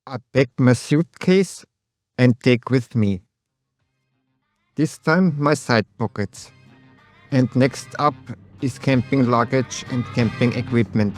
I pack my suitcase and take with me. This time my side pockets. And next up is camping luggage and camping equipment.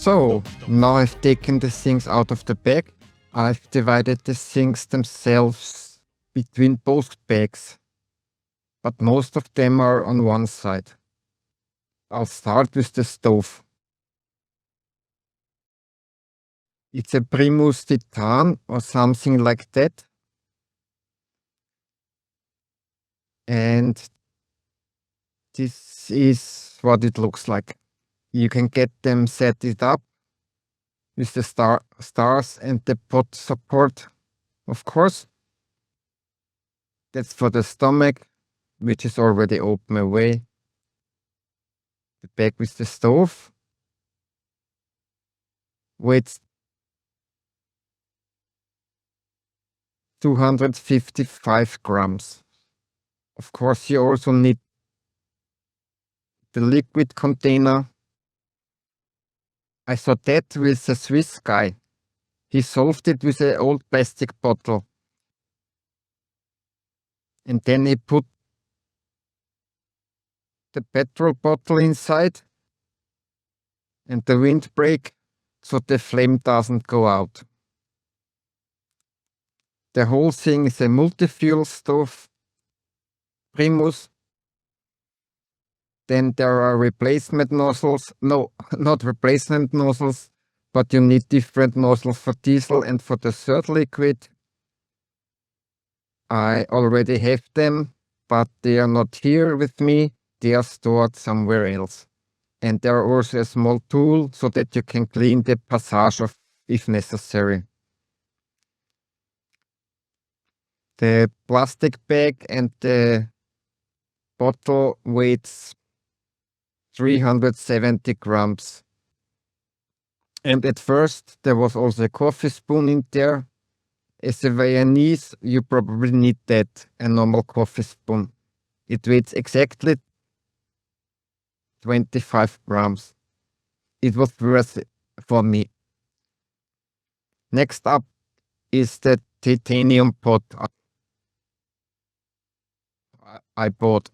So, now I've taken the things out of the bag. I've divided the things themselves between both bags, but most of them are on one side. I'll start with the stove. It's a Primus Titan or something like that. And this is what it looks like. You can get them set it up with the stars and the pot support, of course. That's for the stomach, which is already open away. The bag with the stove weighs 255 grams. Of course, you also need the liquid container. I saw that with a Swiss guy. He solved it with an old plastic bottle. And then he put the petrol bottle inside and the windbreak so the flame doesn't go out. The whole thing is a multi-fuel stove, Primus. Then there are replacement nozzles. No, not replacement nozzles, but you need different nozzles for diesel and for the third liquid. I already have them, but they are not here with me. They are stored somewhere else. And there are also a small tool so that you can clean the passage of if necessary. The plastic bag and the bottle weighs 370 grams. And at first there was also a coffee spoon in there. As a Viennese, you probably need that, a normal coffee spoon. It weighs exactly 25 grams. It was worth it for me. Next up is the titanium pot I bought.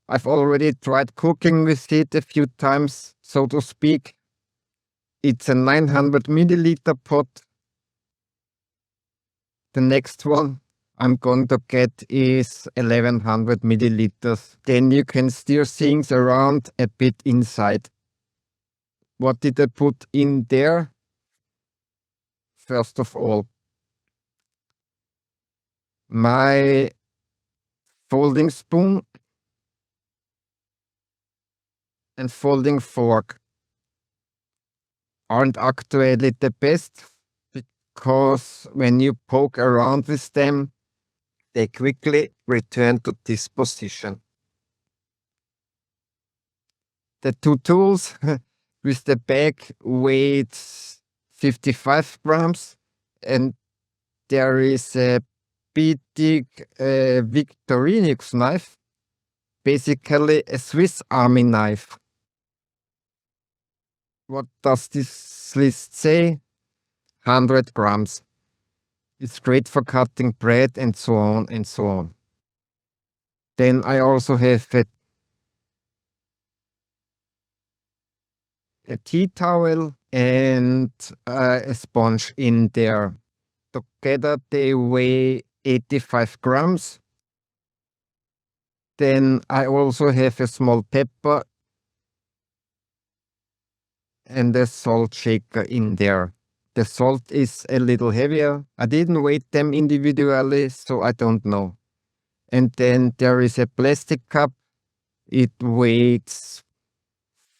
I've already tried cooking with it a few times, so to speak. It's a 900 milliliter pot. The next one I'm going to get is 1100 milliliters. Then you can steer things around a bit inside. What did I put in there? First of all, my folding spoon and folding fork aren't actually the best because when you poke around with them, they quickly return to this position. The two tools with the bag weight 55 grams, and there is a big Victorinix knife, basically a Swiss Army knife. What does this list say? 100 grams. It's great for cutting bread and so on and so on. Then I also have a tea towel and a sponge in there. Together they weigh 85 grams. Then I also have a small pepper and a salt shaker in there. The salt is a little heavier. I didn't weigh them individually, so I don't know. And then there is a plastic cup. It weighs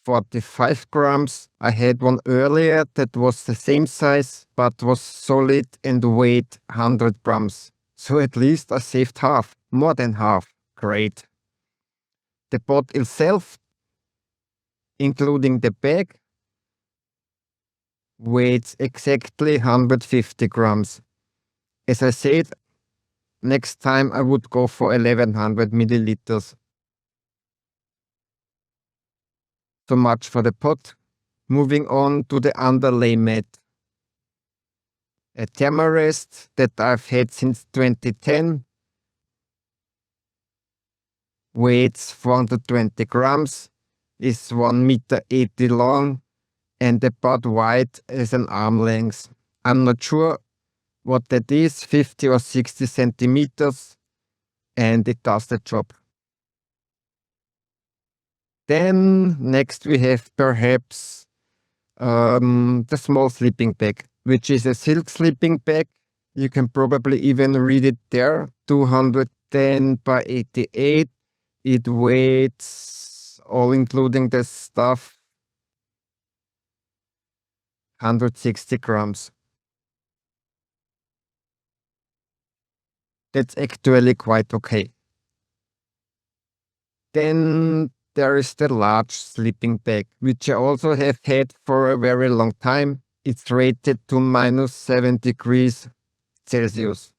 45 grams. I had one earlier that was the same size, but was solid and weighed 100 grams. So at least I saved half, more than half. Great. The pot itself, including the bag, weighs exactly 150 grams. As I said, next time I would go for 1100 milliliters. So much for the pot. Moving on to the underlay mat. A Tamarest that I've had since 2010 weighs 420 grams, is 1 meter 80 long, and about wide as an arm length. I'm not sure what that is, 50 or 60 centimeters, and it does the job. Then next we have perhaps the small sleeping bag, which is a silk sleeping bag. You can probably even read it there, 210 by 88. It weighs, all including the stuff, 160 grams. That's actually quite okay. Then there is the large sleeping bag, which I also have had for a very long time. It's rated to -7 degrees Celsius.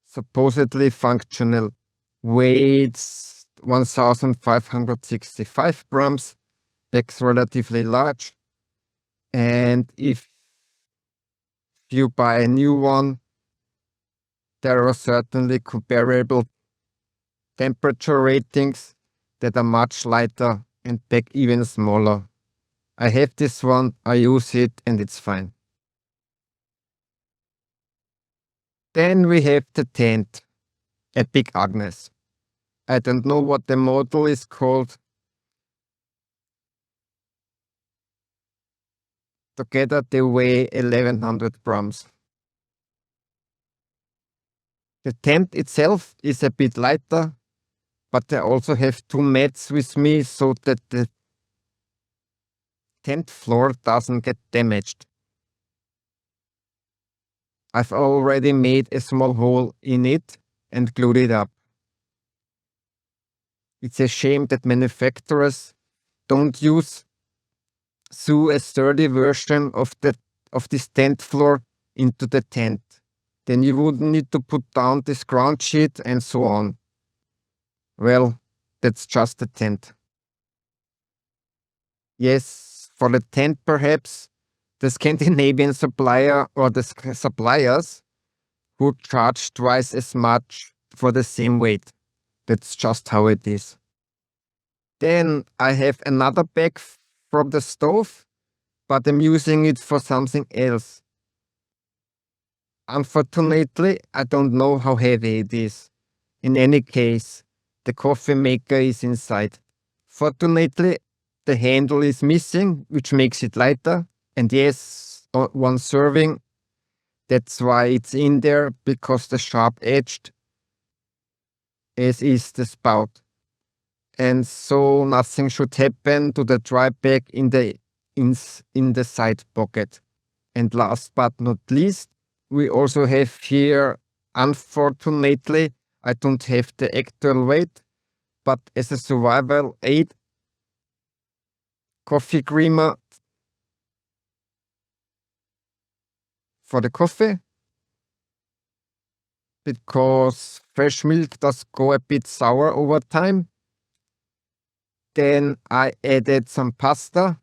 Supposedly functional. Weighs 1565 grams. Bag's relatively large. And if you buy a new one, there are certainly comparable temperature ratings that are much lighter and pack even smaller. I have this one, I use it, and it's fine. Then we have the tent, a Big Agnes. I don't know what the model is called. Together they weigh 1100 grams. The tent itself is a bit lighter, but I also have two mats with me so that the tent floor doesn't get damaged. I've already made a small hole in it and glued it up. It's a shame that manufacturers don't sew a sturdy version of this tent floor into the tent. Then you wouldn't need to put down this ground sheet and so on. Well, that's just a tent. Yes, for the tent perhaps, the Scandinavian supplier or the suppliers who charge twice as much for the same weight. That's just how it is. Then I have another bag from the stove, but I'm using it for something else. Unfortunately, I don't know how heavy it is. In any case, the coffee maker is inside. Fortunately, the handle is missing, which makes it lighter. And yes, one serving. That's why it's in there, because the sharp edged, as is the spout. And so nothing should happen to the dry bag in the side pocket. And last but not least, we also have here, unfortunately, I don't have the actual weight, but as a survival aid, coffee creamer for the coffee, because fresh milk does go a bit sour over time. Then I added some pasta,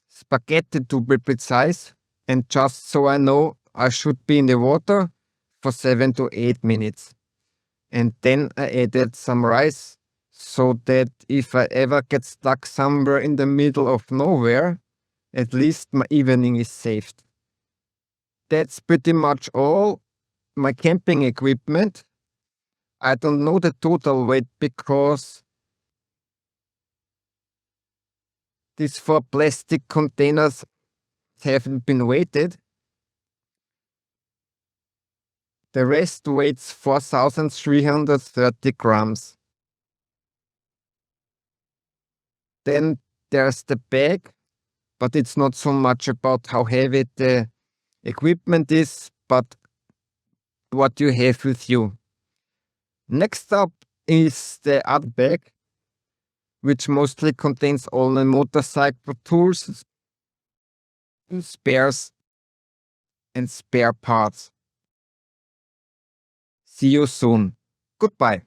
spaghetti to be precise, and just so I know, I should be in the water for 7 to 8 minutes. And then I added some rice so that if I ever get stuck somewhere in the middle of nowhere, at least my evening is saved. That's pretty much all my camping equipment. I don't know the total weight because these 4 plastic containers haven't been weighted. The rest weighs 4,330 grams. Then there's the bag, but it's not so much about how heavy the equipment is, but what you have with you. Next up is the other bag, which mostly contains all the motorcycle tools spares, and spare parts. See you soon. Goodbye.